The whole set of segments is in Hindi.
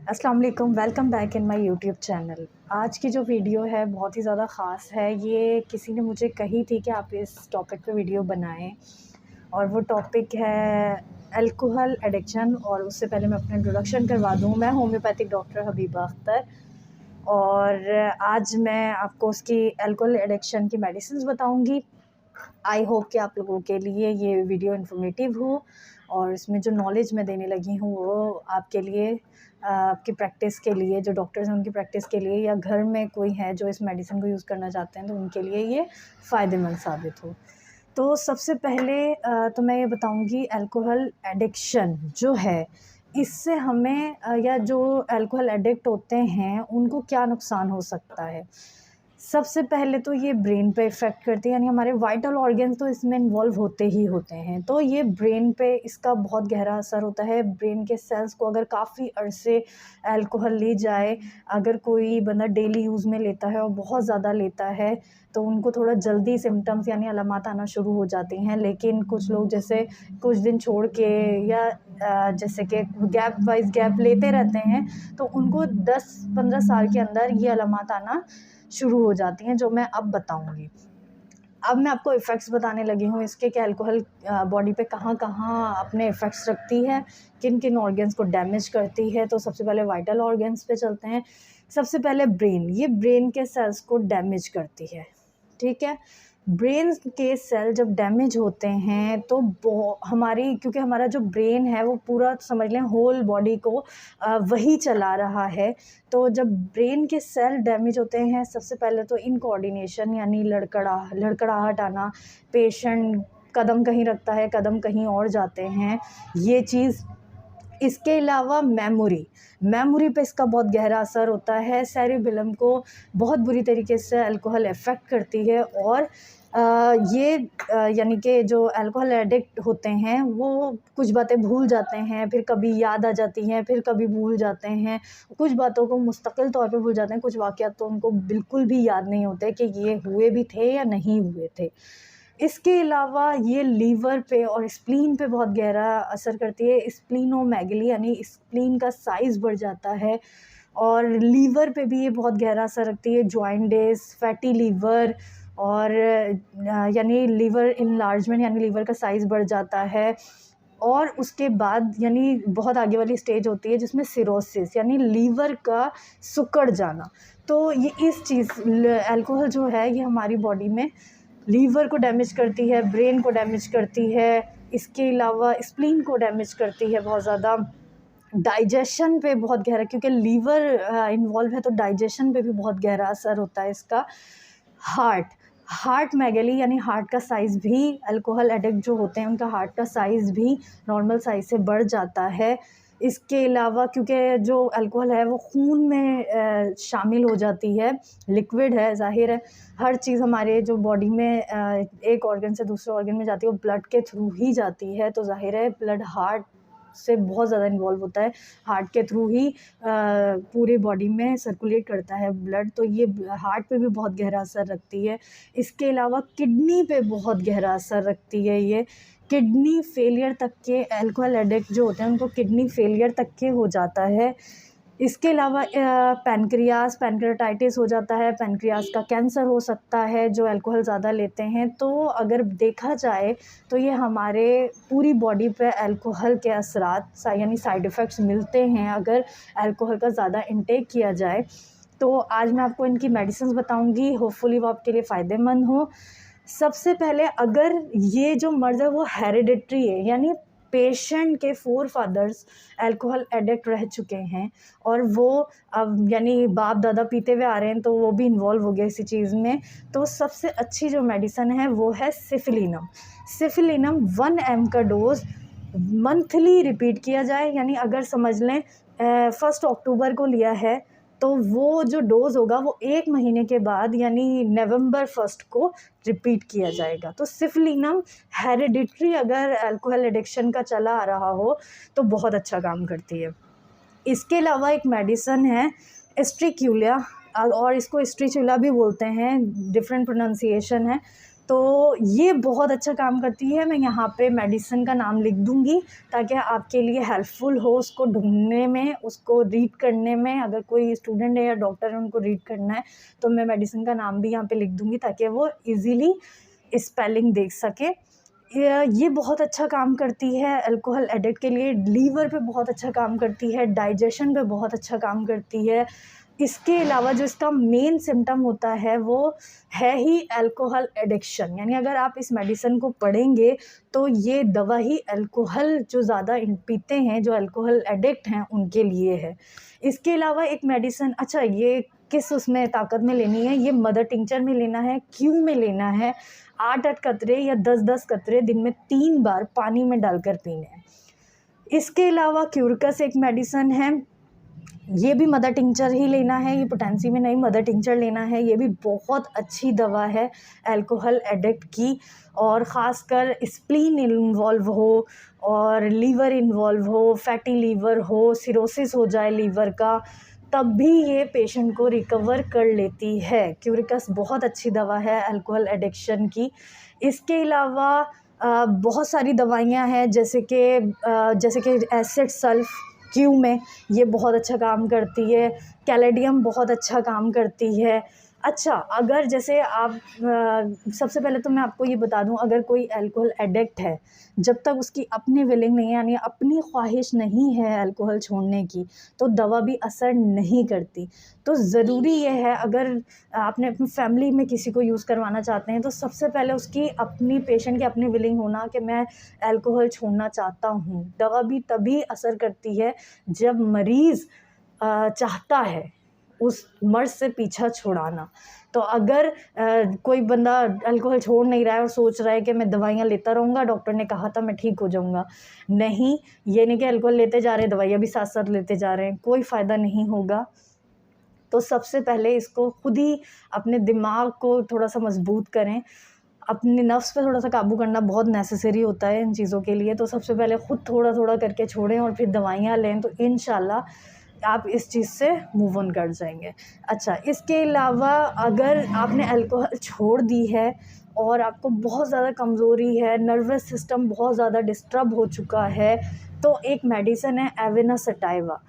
अस्सलाम वालेकुम, welcome back in my YouTube channel. आज की जो वीडियो है बहुत ही ज़्यादा ख़ास है। ये किसी ने मुझे कही थी कि आप इस टॉपिक पे वीडियो बनाएं और वो टॉपिक है अल्कोहल एडिक्शन। और उससे पहले मैं अपना इंट्रोडक्शन करवा दूँ। मैं होम्योपैथिक डॉक्टर हबीबा अख्तर और आज मैं आपको उसकी अल्कोहल एडिक्शन की मेडिसिन्स बताऊँगी। आई होप कि आप लोगों के लिए ये वीडियो इन्फॉर्मेटिव हो और इसमें जो नॉलेज मैं देने लगी हूँ वो आपके लिए आपकी प्रैक्टिस के लिए, जो डॉक्टर्स हैं उनकी प्रैक्टिस के लिए, या घर में कोई है जो इस मेडिसिन को यूज़ करना चाहते हैं तो उनके लिए ये फ़ायदेमंद साबित हो। तो सबसे पहले तो मैं ये बताऊँगी अल्कोहल एडिक्शन जो है, इससे हमें या जो अल्कोहल एडिक्ट होते हैं उनको क्या नुकसान हो सकता है। सबसे पहले तो ये ब्रेन पे इफ़ेक्ट करती है, यानी हमारे वाइटल ऑर्गन्स तो इसमें इन्वॉल्व होते ही होते हैं। तो ये ब्रेन पे इसका बहुत गहरा असर होता है। ब्रेन के सेल्स को अगर काफ़ी अरसे अल्कोहल ली जाए, अगर कोई बंदा डेली यूज़ में लेता है और बहुत ज़्यादा लेता है तो उनको थोड़ा जल्दी सिम्पटम्स यानी अलामात आना शुरू हो जाती हैं। लेकिन कुछ लोग जैसे कुछ दिन छोड़ के या जैसे कि गैप वाइज़ गैप लेते रहते हैं तो उनको 10-15 साल के अंदर ये अलामात आना शुरू हो जाती हैं, जो मैं अब बताऊँगी। अब मैं आपको इफ़ेक्ट्स बताने लगी हूँ इसके कि अल्कोहल बॉडी पे कहाँ-कहाँ अपने इफ़ेक्ट्स रखती है, किन-किन ऑर्गन्स को डैमेज करती है। तो सबसे पहले वाइटल ऑर्गन्स पे चलते हैं। सबसे पहले ब्रेन, ये ब्रेन के सेल्स को डैमेज करती है, ठीक है? ब्रेन के सेल जब डैमेज होते हैं तो हमारी, क्योंकि हमारा जो ब्रेन है वो पूरा समझ लें होल बॉडी को वही चला रहा है। तो जब ब्रेन के सेल डैमेज होते हैं, सबसे पहले तो इनकोऑर्डिनेशन यानी लड़खड़ाहट आना, पेशेंट कदम कहीं रखता है, कदम कहीं और जाते हैं, ये चीज़। इसके अलावा मेमोरी पे इसका बहुत गहरा असर होता है। सेरिबेलम को बहुत बुरी तरीके से अल्कोहल अफ़ेक्ट करती है और यानी कि जो अल्कोहल एडिक्ट होते हैं वो कुछ बातें भूल जाते हैं, फिर कभी याद आ जाती हैं, फिर कभी भूल जाते हैं। कुछ बातों को मुस्तकिल तौर पे भूल जाते हैं, कुछ वाक़यात तो उनको बिल्कुल भी याद नहीं होते कि ये हुए भी थे या नहीं हुए थे। इसके अलावा ये लीवर पे और स्प्लीन पे बहुत गहरा असर करती है। स्प्लीनोमेगली यानी स्प्लीन का साइज़ बढ़ जाता है और लीवर पे भी ये बहुत गहरा असर रखती है। जॉइंटिस, फैटी लीवर और यानी लीवर इनलार्जमेंट यानी लीवर का साइज़ बढ़ जाता है। और उसके बाद यानी बहुत आगे वाली स्टेज होती है जिसमें सिरोसिस यानी लीवर का सिकुड़ जाना। तो ये इस चीज़ अल्कोहल जो है ये हमारी बॉडी में लीवर को डैमेज करती है, ब्रेन को डैमेज करती है, इसके अलावा स्प्लीन को डैमेज करती है बहुत ज़्यादा। डाइजेशन पे बहुत गहरा, क्योंकि लीवर इन्वॉल्व है तो डाइजेशन पे भी बहुत गहरा असर होता है इसका। हार्ट मेगली यानी हार्ट का साइज़ भी, अल्कोहल एडिक्ट जो होते हैं उनका हार्ट का साइज़ भी नॉर्मल साइज़ से बढ़ जाता है। इसके अलावा क्योंकि जो अल्कोहल है वो खून में शामिल हो जाती है, लिक्विड है, ज़ाहिर है हर चीज़ हमारे जो बॉडी में एक ऑर्गन से दूसरे ऑर्गन में जाती है वो ब्लड के थ्रू ही जाती है। तो ज़ाहिर है ब्लड हार्ट से बहुत ज़्यादा इन्वॉल्व होता है, हार्ट के थ्रू ही पूरे बॉडी में सर्कुलेट करता है ब्लड। तो ये हार्ट पे भी बहुत गहरा असर रखती है। इसके अलावा किडनी पे बहुत गहरा असर रखती है ये। किडनी फेलियर तक के, अल्कोहल एडिक्ट जो होते हैं उनको किडनी फेलियर तक के हो जाता है। इसके अलावा पैनक्रियाटाइटिस हो जाता है, पैनक्रियास का कैंसर हो सकता है जो अल्कोहल ज़्यादा लेते हैं। तो अगर देखा जाए तो ये हमारे पूरी बॉडी पे अल्कोहल के असरात यानी साइड इफ़ेक्ट्स मिलते हैं अगर अल्कोहल का ज़्यादा इंटेक किया जाए। तो आज मैं आपको इनकी मेडिसिन्स बताऊँगी, होपफुली वो आपके लिए फ़ायदेमंद हो। सबसे पहले, अगर ये जो मर्ज़ है वो हेरिडिटरी है यानी पेशेंट के फ़ोर फादर्स अल्कोहल एडिक्ट रह चुके हैं और वो अब यानी बाप दादा पीते हुए आ रहे हैं तो वो भी इन्वॉल्व हो गए इसी चीज़ में। तो सबसे अच्छी जो मेडिसिन है वो है सिफिलिनम। सिफिलिनम 1 mg का डोज़ मंथली रिपीट किया जाए, यानी अगर समझ लें 1 अक्टूबर को लिया है तो वो जो डोज़ होगा वो 1 महीने के बाद यानी नवंबर 1 को रिपीट किया जाएगा। तो सिफिलिनम हेरिडिटरी अगर अल्कोहल एडिक्शन का चला आ रहा हो तो बहुत अच्छा काम करती है। इसके अलावा एक मेडिसिन है एस्ट्रिक्यूलिया और इसको एस्ट्रिचुला भी बोलते हैं, डिफरेंट प्रोनाउंसिएशन है। तो ये बहुत अच्छा काम करती है। मैं यहाँ पे मेडिसिन का नाम लिख दूँगी ताकि आपके लिए हेल्पफुल हो उसको ढूँढने में, उसको रीड करने में। अगर कोई स्टूडेंट है या डॉक्टर है उनको रीड करना है तो मैं मेडिसिन का नाम भी यहाँ पे लिख दूँगी ताकि वो ईज़िली स्पेलिंग देख सकें। ये बहुत अच्छा काम करती है अल्कोहल एडिक्ट के लिए। लीवर पे बहुत अच्छा काम करती है, डाइजेशन पे बहुत अच्छा काम करती है। इसके अलावा जो इसका मेन सिम्पटम होता है वो है ही अल्कोहल एडिक्शन, यानी अगर आप इस मेडिसिन को पढ़ेंगे तो ये दवा ही अल्कोहल जो ज़्यादा पीते हैं, जो अल्कोहल एडिक्ट हैं, उनके लिए है। इसके अलावा एक मेडिसिन, अच्छा ये किस उसमें ताकत में लेनी है, ये मदर टिंचर में लेना है, क्यों में लेना है, 8-8 कतरे या 10-10 कतरे दिन में 3 बार पानी में डालकर पीने हैं। इसके अलावा क्यूरकस एक मेडिसिन है, ये भी मदर टिंचर ही लेना है, ये पोटेंसी में नहीं, मदर टिंचर लेना है। ये भी बहुत अच्छी दवा है अल्कोहल एडिक्ट की, और ख़ासकर स्प्लीन इन्वॉल्व हो और लीवर इन्वॉल्व हो, फैटी लीवर हो, सिरोसिस हो जाए लीवर का, तब भी ये पेशेंट को रिकवर कर लेती है। क्यूरिकस बहुत अच्छी दवा है अल्कोहल एडिक्शन की। इसके अलावा बहुत सारी दवाइयाँ हैं जैसे कि एसिड सल्फ क्यू में, ये बहुत अच्छा काम करती है। कैलेडियम बहुत अच्छा काम करती है। अच्छा, अगर जैसे आप सबसे पहले तो मैं आपको ये बता दूं, अगर कोई अल्कोहल एडिक्ट है, जब तक उसकी अपनी विलिंग नहीं है, यानी अपनी ख्वाहिश नहीं है अल्कोहल छोड़ने की, तो दवा भी असर नहीं करती। तो ज़रूरी ये है, अगर आपने अपनी फैमिली में किसी को यूज़ करवाना चाहते हैं तो सबसे पहले उसकी अपनी, पेशेंट की अपनी विलिंग होना कि मैं अल्कोहल छोड़ना चाहता हूँ। दवा भी तभी असर करती है जब मरीज़ चाहता है उस मर्ज़ से पीछा छुड़ाना। तो अगर कोई बंदा अल्कोहल छोड़ नहीं रहा है और सोच रहा है कि मैं दवाइयाँ लेता रहूँगा, डॉक्टर ने कहा था मैं ठीक हो जाऊँगा, नहीं, ये नहीं कि अल्कोहल लेते जा रहे हैं, दवाइयाँ भी साथ-साथ लेते जा रहे हैं, कोई फ़ायदा नहीं होगा। तो सबसे पहले इसको खुद ही अपने दिमाग को थोड़ा-सा मजबूत करें, अपने नफ्स पे थोड़ा-सा काबू करना बहुत नेसेसरी होता है इन चीज़ों के लिए। तो सबसे पहले खुद थोड़ा-थोड़ा करके छोड़ें और फिर दवाइयाँ लें, तो इंशाल्लाह आप इस चीज़ से मूव ऑन कर जाएँगे। अच्छा, इसके अलावा अगर आपने अल्कोहल छोड़ दी है और आपको बहुत ज़्यादा कमज़ोरी है, नर्वस सिस्टम बहुत ज़्यादा डिस्टर्ब हो चुका है, तो एक मेडिसिन है एविना सटाइवा,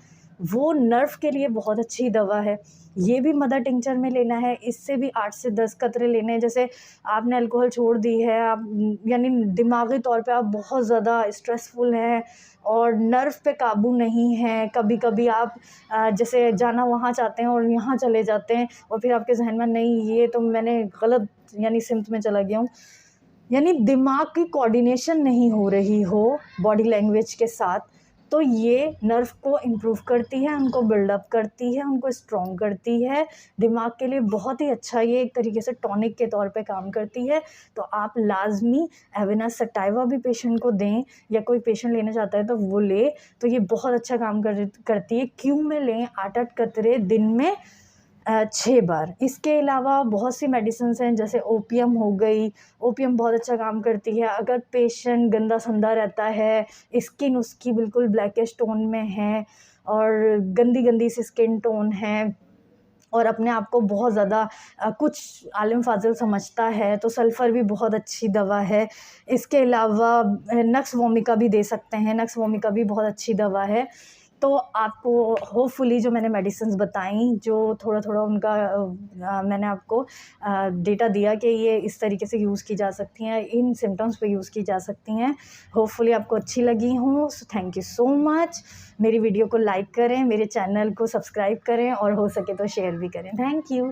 वो नर्व के लिए बहुत अच्छी दवा है। ये भी मदर टिंचर में लेना है, इससे भी 8 से 10 कतरे लेने हैं। जैसे आपने अल्कोहल छोड़ दी है, आप यानी दिमागी तौर पे आप बहुत ज़्यादा स्ट्रेसफुल हैं और नर्व पे काबू नहीं है, कभी-कभी आप जैसे जाना वहाँ चाहते हैं और यहाँ चले जाते हैं और फिर आपके ज़हन में नहीं, ये तो मैंने गलत यानी सिम्त में चला गया हूँ, यानी दिमाग की कोऑर्डिनेशन नहीं हो रही हो बॉडी लैंग्वेज के साथ, तो ये नर्व को इम्प्रूव करती है, उनको बिल्डअप करती है, उनको स्ट्रॉन्ग करती है। दिमाग के लिए बहुत ही अच्छा, ये एक तरीके से टॉनिक के तौर पे काम करती है। तो आप लाज़मी एविना सटाइवा भी पेशेंट को दें, या कोई पेशेंट लेना चाहता है तो वो ले, तो ये बहुत अच्छा काम करती है। क्यों में लें 8-8 कतरे दिन में 6 बार। इसके अलावा बहुत सी मेडिसिन्स हैं, जैसे ओपियम हो गई, ओपियम बहुत अच्छा काम करती है। अगर पेशेंट गंदा-संदा रहता है, स्किन उसकी बिल्कुल ब्लैकिश टोन में है और गंदी-गंदी सी स्किन टोन है और अपने आप को बहुत ज़्यादा कुछ आलिम फाजिल समझता है, तो सल्फ़र भी बहुत अच्छी दवा है। इसके अलावा नक्स वोमिका भी दे सकते हैं, नक्स वोमिका भी बहुत अच्छी दवा है। तो आपको होपफुली जो मैंने मेडिसिन्स बताई, जो थोड़ा-थोड़ा उनका मैंने आपको डेटा दिया कि ये इस तरीके से यूज़ की जा सकती हैं, इन सिम्पटम्स पे यूज़ की जा सकती हैं। होपफुली आपको अच्छी लगी हों। So thank you so much. मेरी वीडियो को लाइक करें, मेरे चैनल को सब्सक्राइब करें और हो सके तो शेयर भी करें। Thank you.